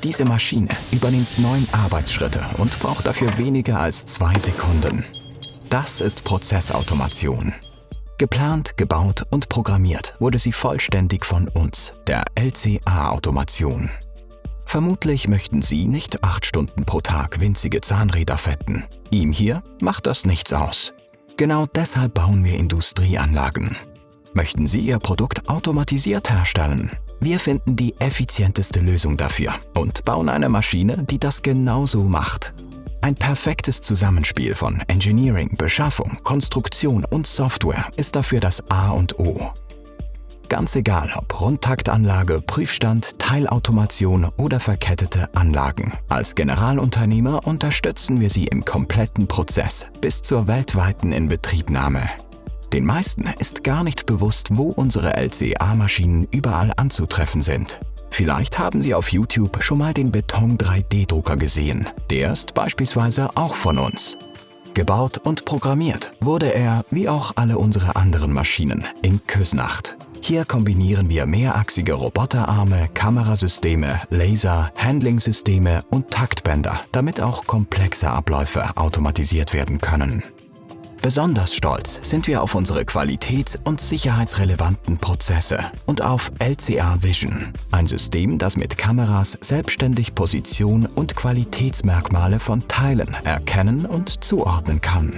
Diese Maschine übernimmt 9 Arbeitsschritte und braucht dafür weniger als 2 Sekunden. Das ist Prozessautomation. Geplant, gebaut und programmiert wurde sie vollständig von uns, der LCA-Automation. Vermutlich möchten Sie nicht 8 Stunden pro Tag winzige Zahnräder fetten. Ihm hier macht das nichts aus. Genau deshalb bauen wir Industrieanlagen. Möchten Sie Ihr Produkt automatisiert herstellen? Wir finden die effizienteste Lösung dafür und bauen eine Maschine, die das genauso macht. Ein perfektes Zusammenspiel von Engineering, Beschaffung, Konstruktion und Software ist dafür das A und O. Ganz egal ob Rundtaktanlage, Prüfstand, Teilautomation oder verkettete Anlagen. Als Generalunternehmer unterstützen wir Sie im kompletten Prozess bis zur weltweiten Inbetriebnahme. Den meisten ist gar nicht bewusst, wo unsere LCA-Maschinen überall anzutreffen sind. Vielleicht haben Sie auf YouTube schon mal den Beton 3D-Drucker gesehen. Der ist beispielsweise auch von uns. Gebaut und programmiert wurde er, wie auch alle unsere anderen Maschinen, in Küsnacht. Hier kombinieren wir mehrachsige Roboterarme, Kamerasysteme, Laser, Handlingsysteme und Taktbänder, damit auch komplexe Abläufe automatisiert werden können. Besonders stolz sind wir auf unsere qualitäts- und sicherheitsrelevanten Prozesse und auf LCA Vision, ein System, das mit Kameras selbstständig Position und Qualitätsmerkmale von Teilen erkennen und zuordnen kann.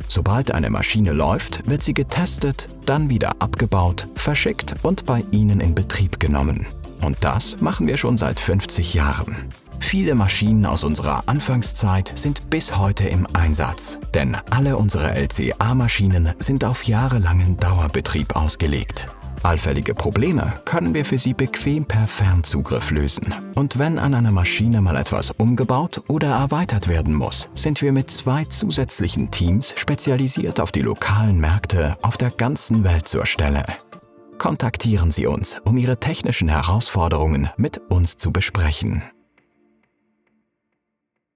Sobald eine Maschine läuft, wird sie getestet, dann wieder abgebaut, verschickt und bei Ihnen in Betrieb genommen. Und das machen wir schon seit 50 Jahren. Viele Maschinen aus unserer Anfangszeit sind bis heute im Einsatz, denn alle unsere LCA-Maschinen sind auf jahrelangen Dauerbetrieb ausgelegt. Allfällige Probleme können wir für Sie bequem per Fernzugriff lösen. Und wenn an einer Maschine mal etwas umgebaut oder erweitert werden muss, sind wir mit 2 zusätzlichen Teams spezialisiert auf die lokalen Märkte auf der ganzen Welt zur Stelle. Kontaktieren Sie uns, um Ihre technischen Herausforderungen mit uns zu besprechen.